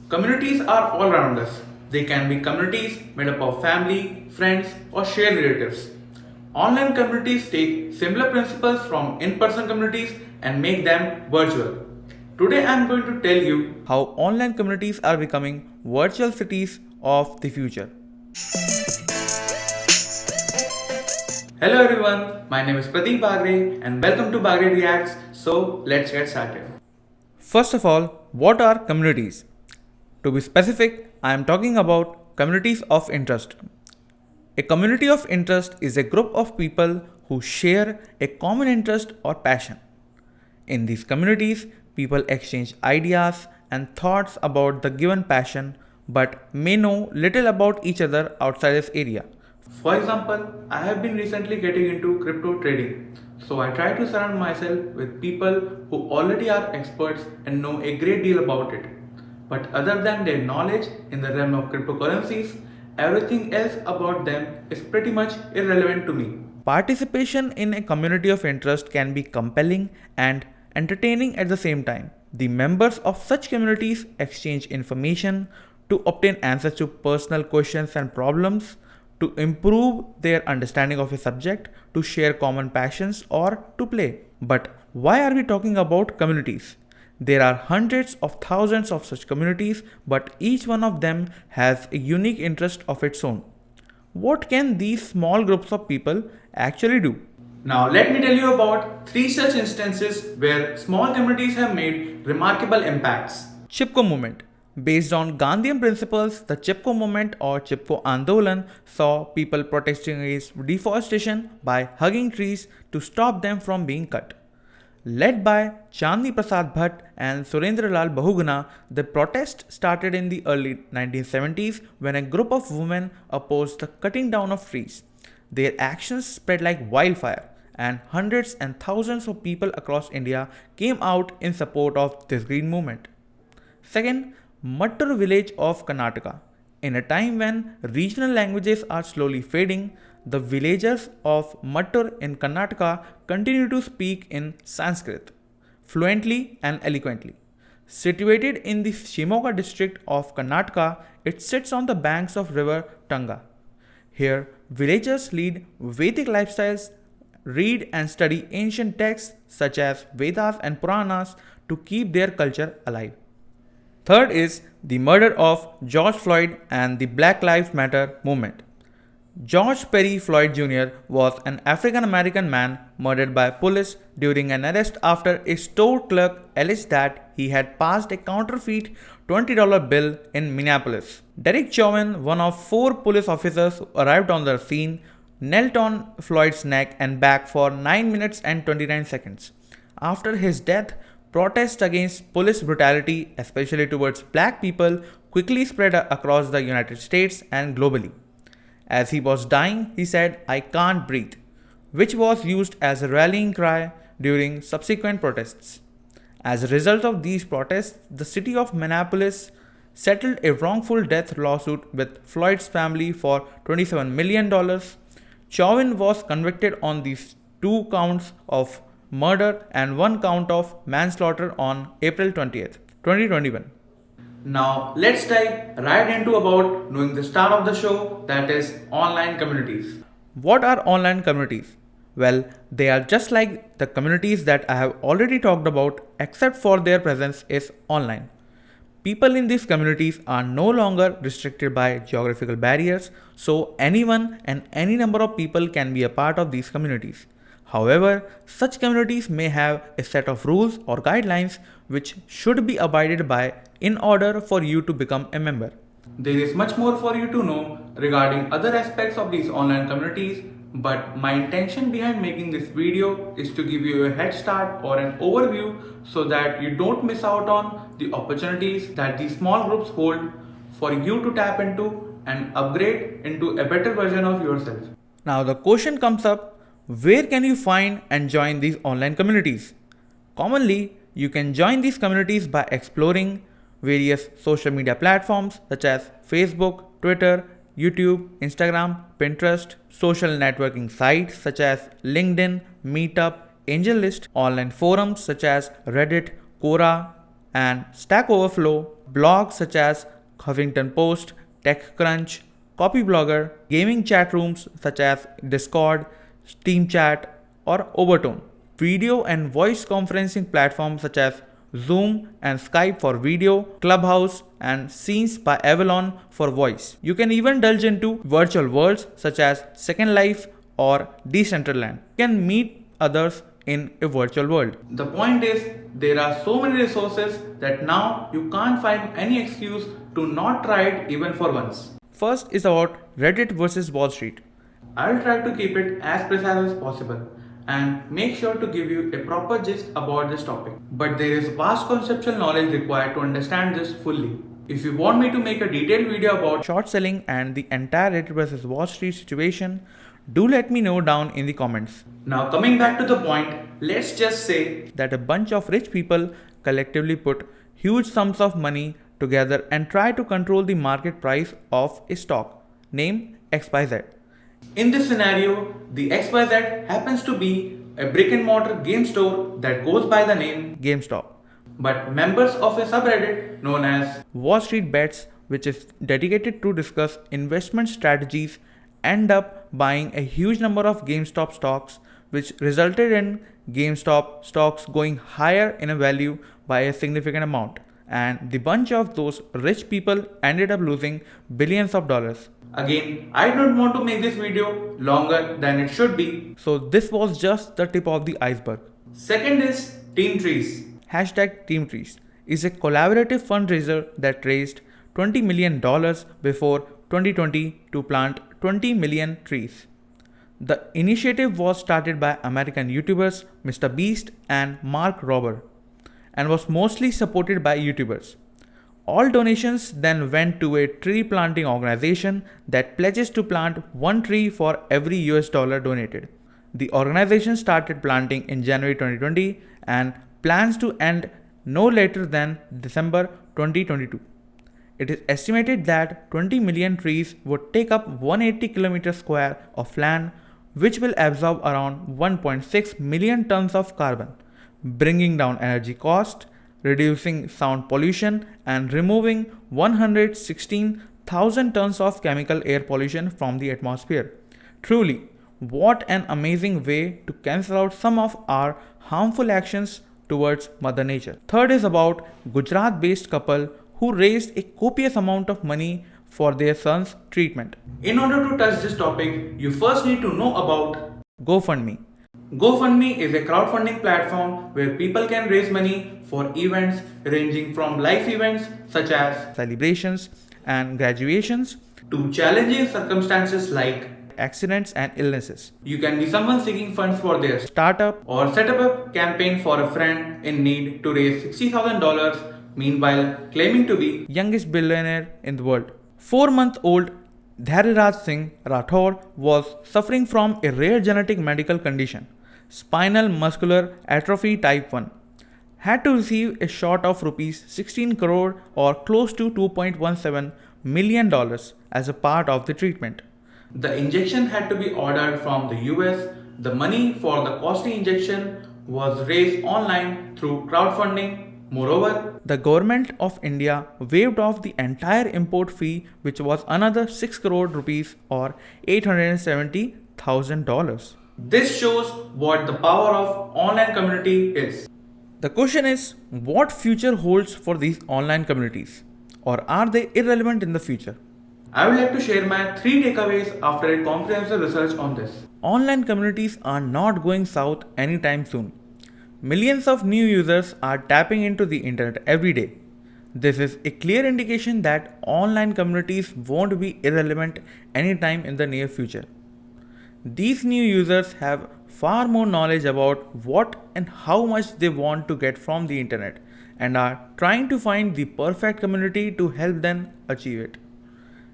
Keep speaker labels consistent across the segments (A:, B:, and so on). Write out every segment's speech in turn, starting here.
A: Communities are all around us. They can be communities made up of family, friends, or shared relatives. Online communities take similar principles from in person communities and make them virtual. Today I am going to tell you how online communities are becoming virtual cities of the future. Hello everyone, my name is Bagre and welcome to Bagre Reacts. So let's get started. First of all, what are communities? To be specific, I am talking about communities of interest. A community of interest is a group of people who share a common interest or passion. In these communities, people exchange ideas and thoughts about the given passion but may know little about each other outside this area. For example, I have been recently getting into crypto trading, so I try to surround myself with people who already are experts and know a great deal about it. But other than their knowledge in the realm of cryptocurrencies, everything else about them is pretty much irrelevant to me. Participation in a community of interest can be compelling and entertaining at the same time. The members of such communities exchange information to obtain answers to personal questions and problems, to improve their understanding of a subject, to share common passions, or to play. But why are we talking about communities? There are hundreds of thousands of such communities, but each one of them has a unique interest of its own. What can these small groups of people actually do? Now, let me tell you about three such instances where small communities have made remarkable impacts. Chipko movement. Based on Gandhian principles, the Chipko movement or Chipko Andolan saw people protesting against deforestation by hugging trees to stop them from being cut. Led by Chandni Prasad Bhatt and Surendra Lal Bahuguna, the protest started in the early 1970s when a group of women opposed the cutting down of trees. Their actions spread like wildfire, and hundreds and thousands of people across India came out in support of this green movement. Second, Mattur village of Karnataka. In a time when regional languages are slowly fading, the villagers of Mattur in Karnataka continue to speak in Sanskrit fluently and eloquently. Situated in the Shimoga district of Karnataka, it sits on the banks of river Tunga. Here, villagers lead Vedic lifestyles, read and study ancient texts such as Vedas and Puranas to keep their culture alive. Third is the murder of George Floyd and the Black Lives Matter movement. George Perry Floyd Jr. was an African American man murdered by police during an arrest after a store clerk alleged that he had passed a counterfeit $20 bill in Minneapolis. Derek Chauvin, one of four police officers who arrived on the scene, knelt on Floyd's neck and back for 9 minutes and 29 seconds. After his death, protests against police brutality, especially towards black people, quickly spread across the United States and globally. As he was dying, he said, "I can't breathe," which was used as a rallying cry during subsequent protests. As a result of these protests, the city of Minneapolis settled a wrongful death lawsuit with Floyd's family for $27 million. Chauvin was convicted on these 2 counts of murder and 1 count of manslaughter on April 20th, 2021. Now let's dive right into about knowing the star of the show, that is online communities. What are online communities? Well, they are just like the communities that I have already talked about, except for their presence is online. People in these communities are no longer restricted by geographical barriers, so anyone and any number of people can be a part of these communities. However, such communities may have a set of rules or guidelines which should be abided by in order for you to become a member. There is much more for you to know regarding other aspects of these online communities, but my intention behind making this video is to give you a head start or an overview so that you don't miss out on the opportunities that these small groups hold for you to tap into and upgrade into a better version of yourself. Now the question comes up, where can you find and join these online communities? Commonly, you can join these communities by exploring various social media platforms such as Facebook, Twitter, YouTube, Instagram, Pinterest, social networking sites such as LinkedIn, Meetup, AngelList, online forums such as Reddit, Quora, and Stack Overflow, blogs such as Huffington Post, TechCrunch, Copyblogger, gaming chat rooms such as Discord, Steam Chat, or Overtone, video and voice conferencing platforms such as Zoom and Skype for video, Clubhouse, and Scenes by Avalon for voice. You can even indulge into virtual worlds such as Second Life or Decentraland. You can meet others in a virtual world. The point is, there are so many resources that now you can't find any excuse to not try it even for once. First is about Reddit versus Wall Street. I'll try to keep it as precise as possible and make sure to give you a proper gist about this topic. But there is vast conceptual knowledge required to understand this fully. If you want me to make a detailed video about short selling and the entire Reddit versus Wall Street situation, do let me know down in the comments. Now coming back to the point, let's just say that a bunch of rich people collectively put huge sums of money together and try to control the market price of a stock, named XYZ. In this scenario, the XYZ happens to be a brick and mortar game store that goes by the name GameStop. But members of a subreddit known as Wall Street Bets, which is dedicated to discuss investment strategies, end up buying a huge number of GameStop stocks, which resulted in GameStop stocks going higher in a value by a significant amount. And the bunch of those rich people ended up losing billions of dollars. Again, I don't want to make this video longer than it should be. So this was just the tip of the iceberg. Second is Team Trees. Hashtag Team Trees is a collaborative fundraiser that raised $20 million before 2020 to plant 20 million trees. The initiative was started by American YouTubers Mr. Beast and Mark Rober and was mostly supported by YouTubers. All donations then went to a tree planting organization that pledges to plant one tree for every US dollar donated. The organization started planting in January 2020 and plans to end no later than December 2022. It is estimated that 20 million trees would take up 180 km square of land, which will absorb around 1.6 million tons of carbon, bringing down energy cost, reducing sound pollution, and removing 116,000 tons of chemical air pollution from the atmosphere. Truly, what an amazing way to cancel out some of our harmful actions towards Mother Nature. Third is about Gujarat-based couple who raised a copious amount of money for their son's treatment. In order to touch this topic, you first need to know about GoFundMe. GoFundMe is a crowdfunding platform where people can raise money for events ranging from life events such as celebrations and graduations to challenging circumstances like accidents and illnesses. You can be someone seeking funds for their startup or set up a campaign for a friend in need to raise $60,000, meanwhile claiming to be youngest billionaire in the world. 4-month-old Dhariraj Singh Rathore was suffering from a rare genetic medical condition, spinal muscular atrophy type 1. Had to receive a shot of rupees 16 crore or close to $2.17 million as a part of the treatment. The injection had to be ordered from the US. The money for the costly injection was raised online through crowdfunding. Moreover, the government of India waived off the entire import fee, which was another 6 crore rupees or $870,000. This shows what the power of online community is. The question is, what future holds for these online communities? Or are they irrelevant in the future? I would like to share my 3 takeaways after a comprehensive research on this. Online communities are not going south anytime soon. Millions of new users are tapping into the internet every day. This is a clear indication that online communities won't be irrelevant anytime in the near future. These new users have far more knowledge about what and how much they want to get from the internet and are trying to find the perfect community to help them achieve it.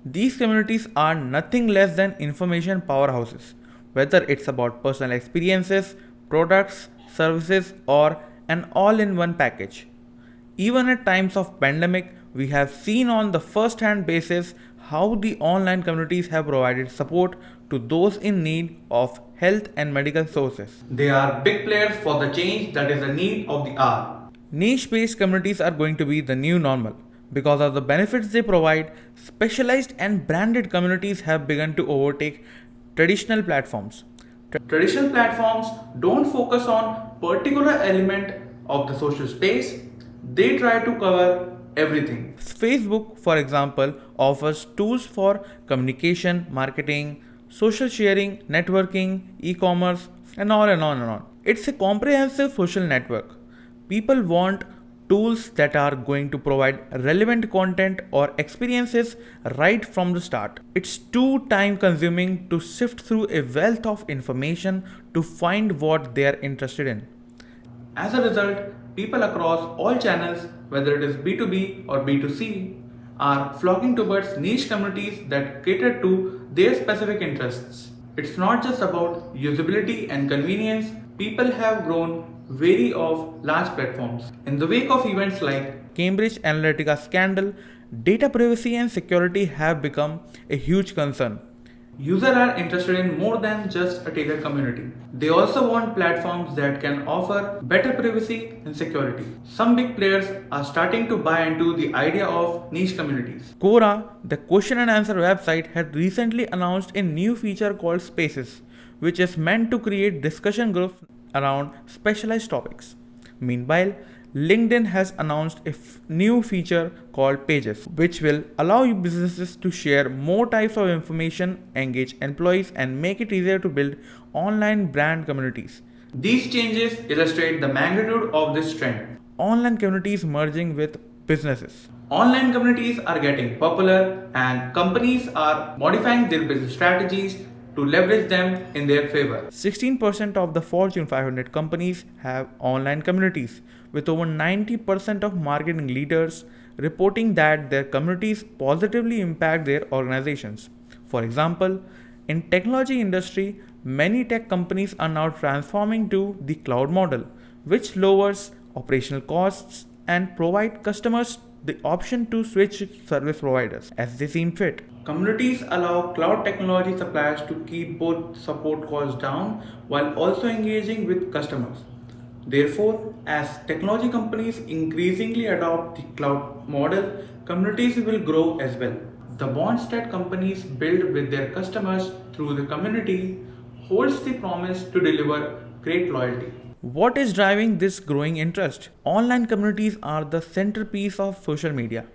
A: These communities are nothing less than information powerhouses, whether it's about personal experiences, products, services, or an all-in-one package. Even at times of pandemic, we have seen on the first-hand basis how the online communities have provided support to those in need of health and medical sources. They are big players for the change that is the need of the hour. Niche-based communities are going to be the new normal, Because of the benefits they provide, specialized and branded communities have begun to overtake traditional platforms. Traditional platforms don't focus on particular element of the social space. They try to cover everything. Facebook, for example, offers tools for communication, marketing, social sharing, networking, e-commerce, and on and on and on. It's a comprehensive social network. People want tools that are going to provide relevant content or experiences right from the start. It's too time consuming to sift through a wealth of information to find what they are interested in. As a result, people across all channels, whether it is B2B or B2C, are flocking towards niche communities that cater to their specific interests. It's not just about usability and convenience, people have grown wary of large platforms. In the wake of events like Cambridge Analytica scandal, data privacy and security have become a huge concern. Users are interested in more than just a tailored community. They also want platforms that can offer better privacy and security. Some big players are starting to buy into the idea of niche communities. Quora, the question and answer website, had recently announced a new feature called Spaces, which is meant to create discussion groups around specialized topics. Meanwhile, LinkedIn has announced a new feature called Pages, which will allow you businesses to share more types of information, engage employees, and make it easier to build online brand communities. These changes illustrate the magnitude of this trend. Online communities merging with businesses. Online communities are getting popular and companies are modifying their business strategies to leverage them in their favor. 16% of the Fortune 500 companies have online communities, with over 90% of marketing leaders reporting that their communities positively impact their organizations. For example, in technology industry, many tech companies are now transforming to the cloud model, which lowers operational costs and provide customers the option to switch service providers as they seem fit. Communities allow cloud technology suppliers to keep both support costs down while also engaging with customers. Therefore, as technology companies increasingly adopt the cloud model, communities will grow as well. The bonds that companies build with their customers through the community holds the promise to deliver great loyalty. What is driving this growing interest? Online communities are the centerpiece of social media.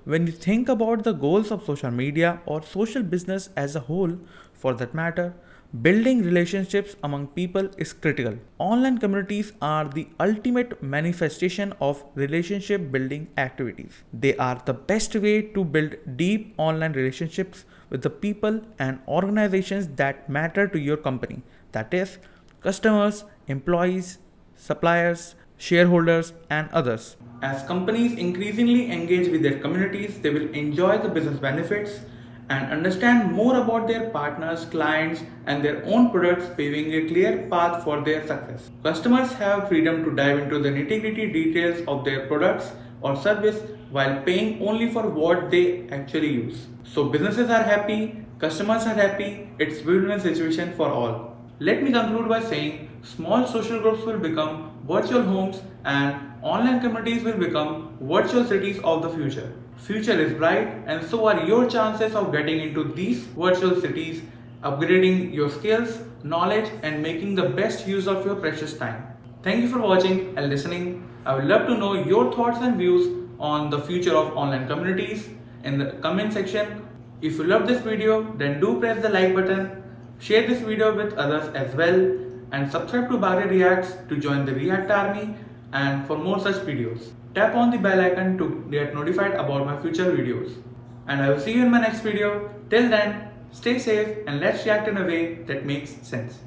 A: When you think about the goals of social media or social business as a whole, for that matter, building relationships among people is critical. Online communities are the ultimate manifestation of relationship building activities. They are the best way to build deep online relationships with the people and organizations that matter to your company. That is, customers, employees, suppliers, shareholders, and others. As companies increasingly engage with their communities, they will enjoy the business benefits and understand more about their partners, clients, and their own products, paving a clear path for their success. Customers have freedom to dive into the nitty-gritty details of their products or service while paying only for what they actually use. So businesses are happy, customers are happy, it's a win-win situation for all. Let me conclude by saying small social groups will become virtual homes and online communities will become virtual cities of the future. Future is bright and so are your chances of getting into these virtual cities, upgrading your skills, knowledge and making the best use of your precious time. Thank you for watching and listening. I would love to know your thoughts and views on the future of online communities in the comment section. If you love this video, then do press the like button, share this video with others as well, and subscribe to Bagre Reacts to join the React Army and for more such videos. Tap on the bell icon to get notified about my future videos. And I will see you in my next video. Till then, stay safe and let's react in a way that makes sense.